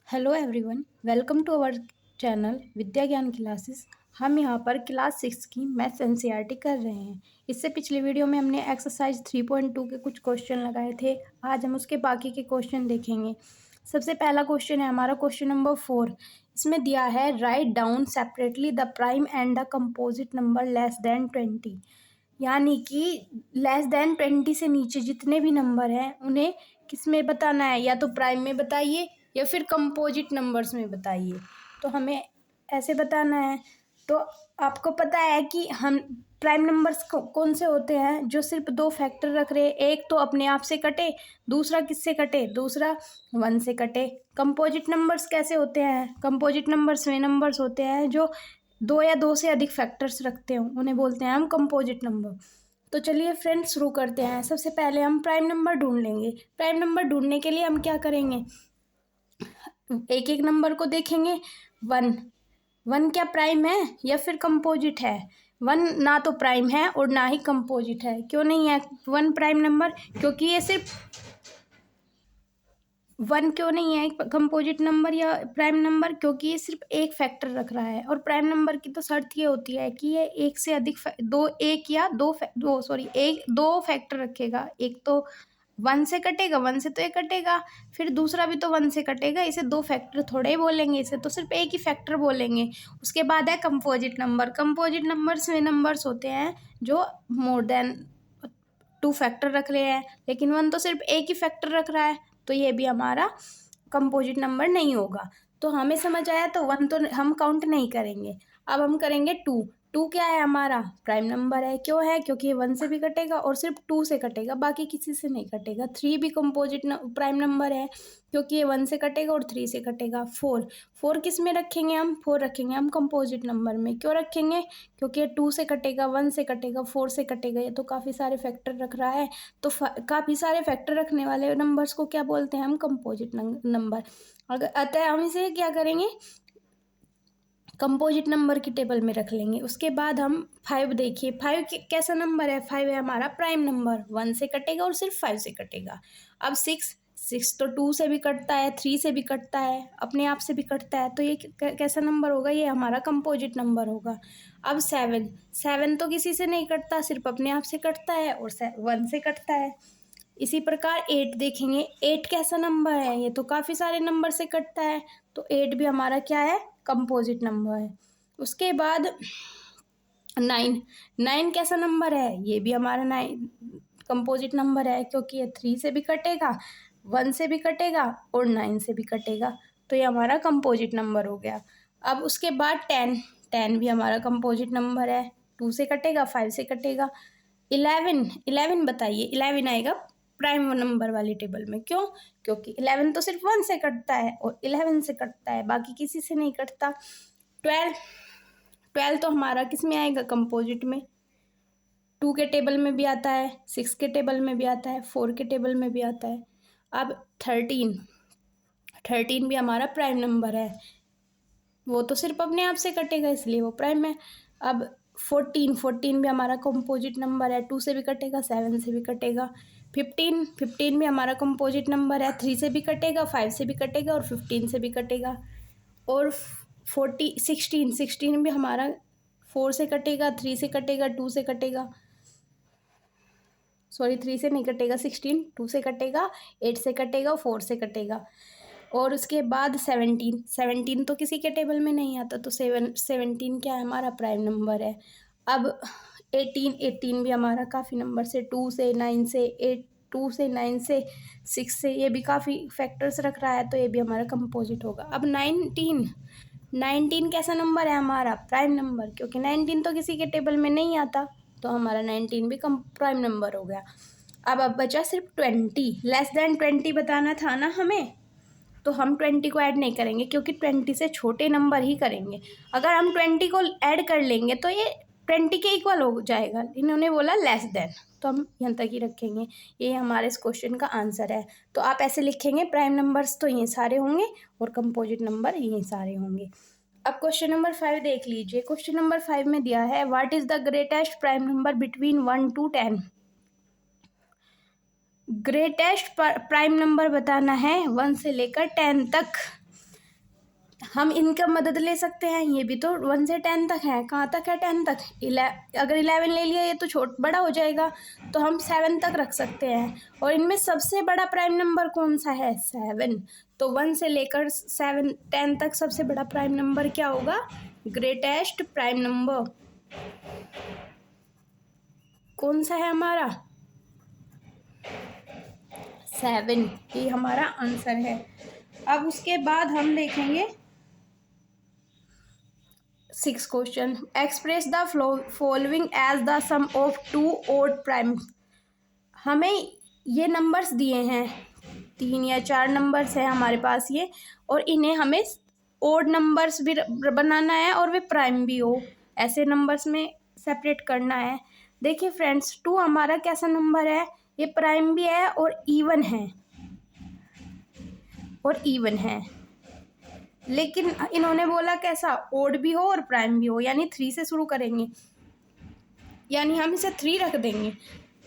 Hello everyone, welcome to our channel Vidya Gyan classes. हम यहाँ पर क्लास 6 की मैथ्स एनसीईआरटी कर रहे हैं। इससे पिछली वीडियो में हमने एक्सरसाइज 3.2 के कुछ क्वेश्चन लगाए थे। आज हम उसके बाकी के क्वेश्चन देखेंगे। सबसे पहला क्वेश्चन है हमारा क्वेश्चन नंबर 4। इसमें दिया है write down separately the prime and the composite number less then 20। यानी कि लेस देन 20 से नीचे जितने भी नंबर हैं उन्हें किस में बताना है, या तो प्राइम में बताइए या फिर कंपोजिट नंबर्स में बताइए। तो हमें ऐसे बताना है। तो आपको पता है कि हम प्राइम नंबर्स कौन से होते हैं जो सिर्फ दो फैक्टर रख रहे हैं। एक तो अपने आप से कटे, दूसरा किससे कटे, दूसरा 1 से कटे। कंपोजिट नंबर्स कैसे होते हैं? कंपोजिट नंबर्स वे नंबर्स होते हैं जो दो या दो से अधिक फैक्टर्स रखते हो, उन्हें बोलते हैं हम कंपोजिट नंबर। तो चलिए फ्रेंड्स शुरू करते हैं। सबसे पहले हम प्राइम नंबर ढूंढ लेंगे। प्राइम नंबर ढूंढने के लिए हम क्या करेंगे, एक एक नंबर को देखेंगे। 1 क्या प्राइम है या फिर कंपोजिट है? 1 ना तो प्राइम है और ना ही कंपोजिट है। क्यों नहीं है 1 प्राइम नंबर? क्योंकि ये सिर्फ 1 क्यों नहीं है कंपोजिट नंबर या प्राइम नंबर? क्योंकि ये सिर्फ एक फैक्टर रख रहा है, और प्राइम नंबर की तो शर्त ये होती है कि ये एक से अधिक दो फैक्टर रखेगा। एक तो 1 से कटेगा, 1 से तो ये कटेगा, फिर दूसरा भी तो 1 से कटेगा। इसे दो फैक्टर थोड़े ही बोलेंगे, इसे तो सिर्फ एक ही फैक्टर बोलेंगे। उसके बाद है कंपोजिट नंबर। कंपोजिट नंबर्स वे नंबर्स होते हैं जो मोर देन 2 फैक्टर रख रहे हैं, लेकिन 1 तो सिर्फ एक ही फैक्टर रख रहा है, तो ये भी हमारा कंपोजिट नंबर नहीं होगा। तो हमें समझ आया। तो 1 तो हम काउंट नहीं करेंगे। अब हम करेंगे 2। 2 क्या है? हमारा प्राइम नंबर है। क्यों है? क्योंकि ये 1 से भी कटेगा और सिर्फ 2 से कटेगा, बाकी किसी से नहीं कटेगा। 3 भी कंपोजिट प्राइम नंबर है, क्योंकि ये 1 से कटेगा और 3 से कटेगा। 4 किस में रखेंगे हम? 4 रखेंगे हम कंपोजिट नंबर में। क्यों रखेंगे? क्योंकि ये 2 से कटेगा, 1 से कटेगा, 4 से कटेगा। ये तो काफ़ी सारे फैक्टर रख रहा है। तो काफ़ी सारे फैक्टर रखने वाले नंबर्स को क्या बोलते हैं हम? Composite number. अगर अतः हम इसे क्या करेंगे, कंपोजिट नंबर की टेबल में रख लेंगे। उसके बाद हम 5 देखिए। 5 कैसा नंबर है? 5 है हमारा प्राइम नंबर। 1 से कटेगा और सिर्फ 5 से कटेगा। अब 6 तो 2 से भी कटता है, 3 से भी कटता है, अपने आप से भी कटता है। तो ये कैसा नंबर होगा? ये हमारा कंपोजिट नंबर होगा। अब 7 तो किसी से नहीं कटता, सिर्फ अपने आप से कटता है और 1 से कटता है। इसी प्रकार 8 देखेंगे। 8 कैसा नंबर है? ये तो काफ़ी सारे नंबर से कटता है, तो 8 भी हमारा क्या है? कंपोजिट नंबर है। उसके बाद 9 कैसा नंबर है? ये भी हमारा 9 कंपोजिट नंबर है, क्योंकि ये 3 से भी कटेगा, 1 से भी कटेगा और 9 से भी कटेगा। तो ये हमारा कंपोजिट नंबर हो गया। अब उसके बाद 10 भी हमारा कंपोजिट नंबर है। 2 से कटेगा, 5 से कटेगा। 11 बताइए। 11 आएगा प्राइम नंबर वाली टेबल में। क्यों? क्योंकि 11 तो सिर्फ 1 से कटता है और 11 से कटता है, बाकी किसी से नहीं कटता। 12 तो हमारा किस में आएगा? कंपोजिट में। 2 के टेबल में भी आता है, 6 के टेबल में भी आता है, 4 के टेबल में भी आता है। अब 13 भी हमारा प्राइम नंबर है। वो तो सिर्फ अपने आप से कटेगा, इसलिए वो प्राइम है। अब 14 भी हमारा कंपोजिट नंबर है। 2 से भी कटेगा, 7 से भी कटेगा। 15 भी हमारा कंपोजिट नंबर है। 3 से भी कटेगा, 5 से भी कटेगा और 15 से भी कटेगा। और 16 भी हमारा 4 से कटेगा, 3 से कटेगा, 2 से कटेगा। सॉरी, 3 से नहीं कटेगा 16, 2 से कटेगा, 8 से कटेगा, 4 से कटेगा। और उसके बाद 17 तो किसी के टेबल में नहीं आता, तो 17 क्या है? हमारा प्राइम नंबर है। अब 18 भी हमारा काफ़ी नंबर से, 2 से 9 से 8, 2 से 9 से 6 से, ये भी काफ़ी फैक्टर्स रख रहा है, तो ये भी हमारा कंपोजिट होगा। अब 19 कैसा नंबर है? हमारा प्राइम नंबर। क्योंकि 19 तो किसी के टेबल में नहीं आता, तो हमारा 19 भी प्राइम नंबर हो गया। अब बचा सिर्फ 20। लेस देन 20 बताना था ना हमें, तो हम 20 को ऐड नहीं करेंगे, क्योंकि 20 से छोटे नंबर ही करेंगे। अगर हम 20 को ऐड कर लेंगे तो ये 20 के इक्वल हो जाएगा। इन्होंने बोला लेस देन, तो हम यहाँ तक ही रखेंगे। ये हमारे इस क्वेश्चन का आंसर है। तो आप ऐसे लिखेंगे, प्राइम नंबर्स तो ये सारे होंगे और कंपोजिट नंबर ये सारे होंगे। अब क्वेश्चन नंबर 5 देख लीजिए। क्वेश्चन नंबर 5 में दिया है what is the greatest prime number between 1 to 10। Greatest prime number बताना है 1 से लेकर 10 तक। हम इनका मदद ले सकते हैं। ये भी तो 1 से 10 तक है। कहाँ तक है? 10 तक। अगर 11 ले लिया ये तो बड़ा हो जाएगा, तो हम 7 तक रख सकते हैं। और इनमें सबसे बड़ा प्राइम नंबर कौन सा है? 7। तो 1 से लेकर 7 10 तक सबसे बड़ा प्राइम नंबर क्या होगा? ग्रेटेस्ट प्राइम नंबर कौन सा है हमारा? 7। ये हमारा आंसर है। अब उसके बाद हम देखेंगे 6 question. Express the following as the sum of 2 odd prime. हमें ये नंबर्स दिए हैं, 3 या 4 नंबर्स हैं हमारे पास ये, और इन्हें हमें ओड नंबर्स भी बनाना है और वे प्राइम भी हो, ऐसे नंबर्स में सेपरेट करना है। देखिए फ्रेंड्स, 2 हमारा कैसा नंबर है? ये प्राइम भी है और इवन है, लेकिन इन्होंने बोला कैसा? ओड भी हो और प्राइम भी हो, यानी 3 से शुरू करेंगे, यानी हम इसे 3 रख देंगे।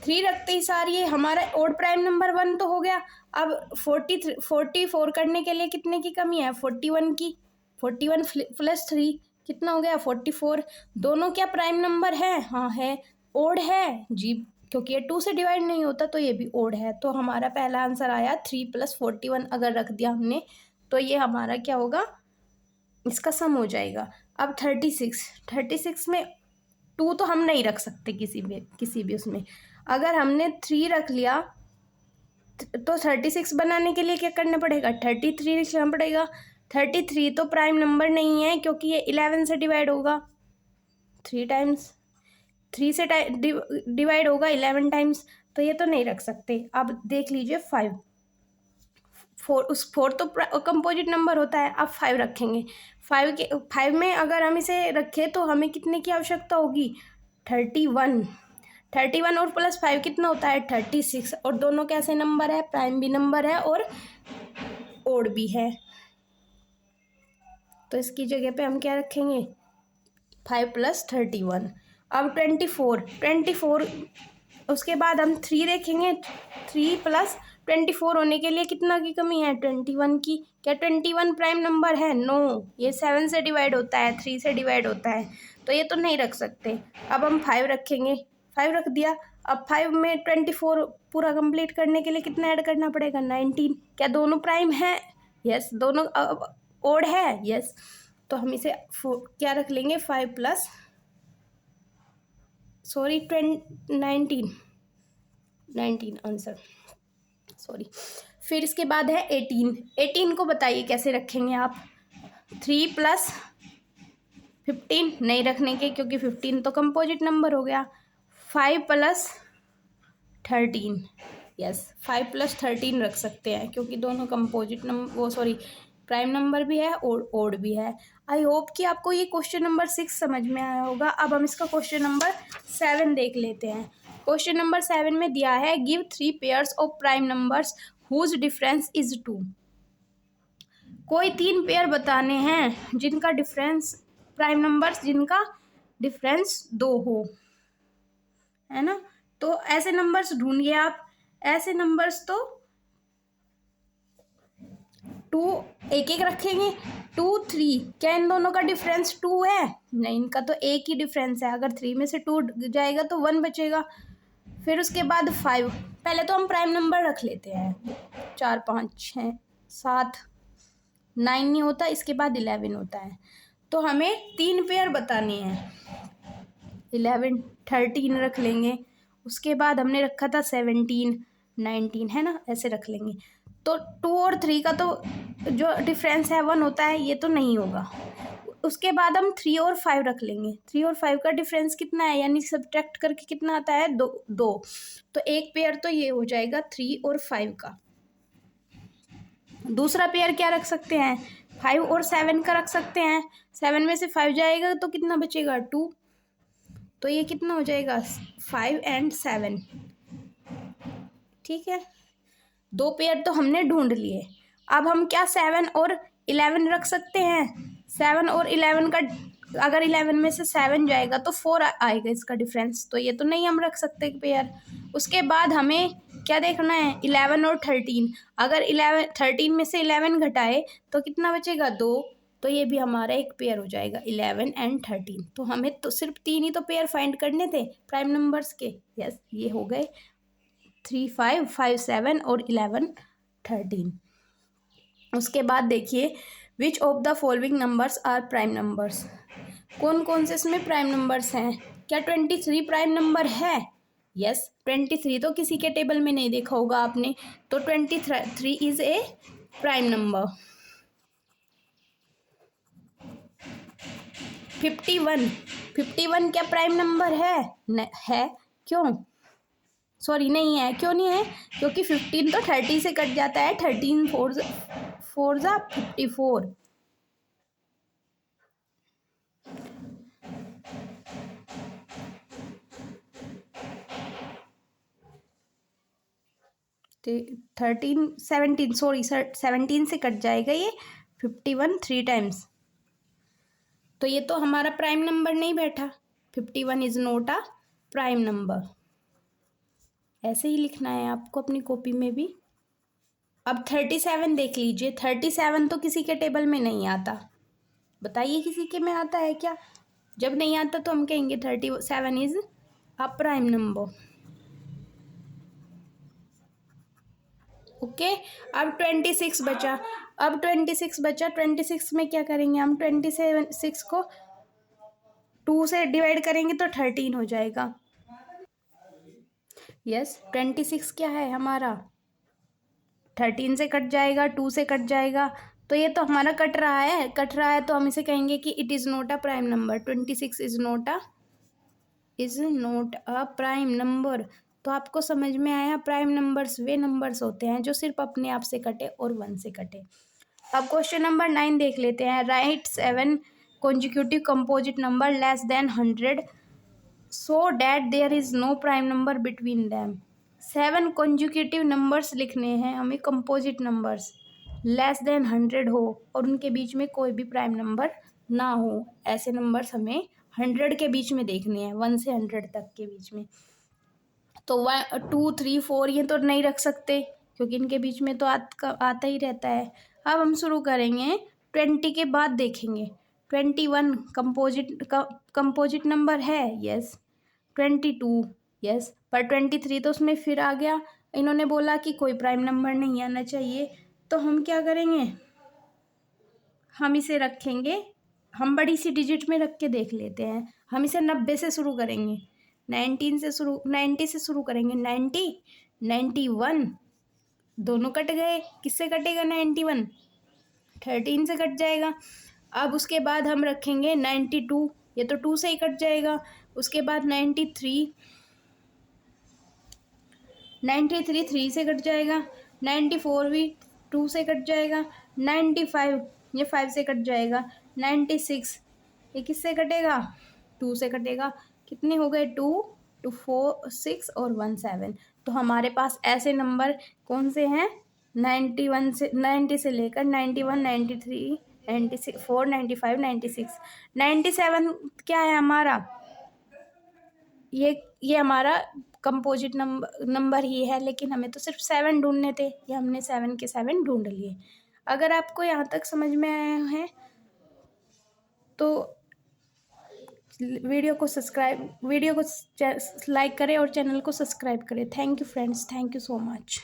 3 रखते ही सारी ये हमारा ओड प्राइम नंबर 1 तो हो गया। अब 44 करने के लिए कितने की कमी है? 41 की। 41 प्लस 3 कितना हो गया? 44। दोनों क्या प्राइम नंबर है? हाँ है। ओड है जी, क्योंकि ये 2 से डिवाइड नहीं होता, तो ये भी ओड है। तो हमारा पहला आंसर आया 3 + 41 अगर रख दिया हमने, तो ये हमारा क्या होगा? इसका सम हो जाएगा। अब 36 में 2 तो हम नहीं रख सकते किसी भी उसमें। अगर हमने 3 रख लिया तो 36 बनाने के लिए क्या करना पड़ेगा? 33 लिखना पड़ेगा। 33 तो प्राइम नंबर नहीं है, क्योंकि ये 11 से डिवाइड होगा। 3 से डिवाइड होगा 11 टाइम्स, तो ये तो नहीं रख सकते। अब देख लीजिए 5। 4 तो कंपोजिट नंबर होता है। अब 5 रखेंगे। 5 में अगर हम इसे रखें तो हमें कितने की आवश्यकता होगी? 31 और प्लस 5 कितना होता है? 36। और दोनों कैसे नंबर है? प्राइम भी नंबर है और ओड भी है। तो इसकी जगह पे हम क्या रखेंगे? 5 + 31। अब 24 उसके बाद हम 3 देखेंगे। 3 + 24 होने के लिए कितना की कमी है? 21 की। क्या 21 प्राइम नंबर है? नो, ये 7 से डिवाइड होता है, 3 से डिवाइड होता है, तो ये तो नहीं रख सकते। अब हम 5 रखेंगे। 5 रख दिया। अब 5 में 24 पूरा कंप्लीट करने के लिए कितना ऐड करना पड़ेगा? 19। क्या दोनों प्राइम है? यस। दोनों ओड है? यस। तो हम इसे क्या रख लेंगे? 5 + 19 आंसर, सॉरी। फिर इसके बाद है 18 को बताइए कैसे रखेंगे आप? 3 + 15 नहीं रखने के, क्योंकि 15 तो कंपोजिट नंबर हो गया। 5 + 13, यस 5 + 13 रख सकते हैं, क्योंकि दोनों कंपोजिट नंबर प्राइम नंबर भी है और ओड भी है। आई होप कि आपको ये क्वेश्चन नंबर 6 समझ में आया होगा। अब हम इसका क्वेश्चन नंबर 7 देख लेते हैं। क्वेश्चन नंबर 7 में दिया है, give 3 pairs of prime numbers whose difference is 2। कोई 3 पेयर बताने हैं जिनका डिफरेंस, प्राइम नंबर्स जिनका डिफरेंस 2 हो, है ना। तो ऐसे नंबर्स ढूंढिए आप। ऐसे नंबर्स तो 2 एक रखेंगे। 2 3, क्या इन दोनों का डिफरेंस 2 है? नहीं, इनका तो एक ही डिफरेंस है। अगर 3 में से 2 जाएगा तो 1 बचेगा। फिर उसके बाद 5। पहले तो हम प्राइम नंबर रख लेते हैं। 4 5 6 7 9 नहीं होता, इसके बाद 11 होता है। तो हमें 3 पेयर बताने हैं। 11 13 रख लेंगे। उसके बाद हमने रखा था 17 19, है ना, ऐसे रख लेंगे। तो 2 और 3 का तो जो डिफरेंस है 1 होता है, ये तो नहीं होगा। उसके बाद हम 3 और 5 रख लेंगे। 3 और 5 का डिफरेंस कितना है, यानी सब्ट्रैक्ट करके कितना आता है? 2। तो एक पेयर तो ये हो जाएगा 3 और 5 का। दूसरा पेयर क्या रख सकते हैं? 5 और 7 का रख सकते हैं। 7 में से 5 जाएगा तो कितना बचेगा? 2। तो ये कितना हो जाएगा? 5 और 7। ठीक है, 2 पेयर तो हमने ढूंढ लिए। अब हम क्या 7 और 11 रख सकते हैं? 7 और 11 का, अगर 11 में से 7 जाएगा तो 4 आएगा इसका डिफरेंस, तो ये तो नहीं हम रख सकते पेयर। उसके बाद हमें क्या देखना है? 11 और 13। अगर 13 में से 11 घटाए तो कितना बचेगा? 2। तो ये भी हमारा एक पेयर हो जाएगा 11 एंड 13। तो हमें तो सिर्फ 3 ही तो पेयर फाइंड करने थे प्राइम नंबर्स के। यस, ये हो गए 3 5 5 7 और 11 13। उसके बाद देखिए which of the following numbers are prime numbers. कौन कौन से इसमें प्राइम नंबर्स हैं? क्या 23 प्राइम नंबर है? यस, 23 तो किसी के टेबल में नहीं देखा होगा आपने, तो 23 इज ए प्राइम नंबर। 51 क्या प्राइम नंबर है? है। क्यों? सॉरी, नहीं है। क्यों नहीं है? क्योंकि 15 तो 30 से कट जाता है। 13 फोर जा 54। तो 17 सॉरी सर, 17 से कट जाएगा ये। 51 3 टाइम्स, तो ये तो हमारा प्राइम नंबर नहीं बैठा। 51 is note a prime number. ऐसे ही लिखना है आपको अपनी कॉपी में भी। अब 37 देख लीजिए। 37 तो किसी के टेबल में नहीं आता। बताइए किसी के में आता है क्या? जब नहीं आता तो हम कहेंगे 37 is a prime number. Okay. अब 26 बचा। 26 में क्या करेंगे हम? 26 को 2 से डिवाइड करेंगे तो 13 हो जाएगा। यस, 26 क्या है हमारा? 13 से कट जाएगा, 2 से कट जाएगा, तो ये तो हमारा कट रहा है तो हम इसे कहेंगे कि it is not a prime number. 26 is not a prime number. तो आपको समझ में आया, प्राइम नंबर्स वे नंबर्स होते हैं जो सिर्फ अपने आप से कटे और 1 से कटे। अब क्वेश्चन नंबर 9 देख लेते हैं। Right 7 consecutive composite number less than 100 so that there is no prime number between them. 7 consecutive numbers लिखने हैं हमें, कंपोजिट नंबर्स लेस देन 100 हो और उनके बीच में कोई भी प्राइम नंबर ना हो। ऐसे नंबर्स हमें 100 के बीच में देखने हैं, 1 से 100 तक के बीच में। तो 1 2 3 4 ये तो नहीं रख सकते क्योंकि इनके बीच में तो आता ही रहता है। अब हम शुरू करेंगे 20 के बाद देखेंगे। 21 कंपोजिट नंबर है? यस। 22, यस, पर 23 तो उसमें फिर आ गया। इन्होंने बोला कि कोई प्राइम नंबर नहीं आना चाहिए, तो हम क्या करेंगे? हम इसे रखेंगे, हम बड़ी सी डिजिट में रख के देख लेते हैं। हम इसे 90 से शुरू करेंगे, 90 से शुरू करेंगे। 91 दोनों कट गए। किससे कटेगा 91? 13 से कट जाएगा। अब उसके बाद हम रखेंगे 92, ये तो 2 से ही कट जाएगा। उसके बाद 93 3 से कट जाएगा। 94 भी 2 से कट जाएगा। 95 ये 5 से कट जाएगा। 96 ये किससे कटेगा? 2 से कटेगा। कितने हो गए? 2 2 4 6 और 1 7। तो हमारे पास ऐसे नंबर कौन से हैं? 91 से 90 से लेकर 91 93 94 95 96 97 क्या है हमारा? ये हमारा कंपोजिट नंबर ही है, लेकिन हमें तो सिर्फ 7 ढूंढने थे। ये हमने 7 के 7 ढूंढ लिए। अगर आपको यहाँ तक समझ में आया है तो वीडियो को लाइक करें और चैनल को सब्सक्राइब करें। Thank you friends, thank you so much.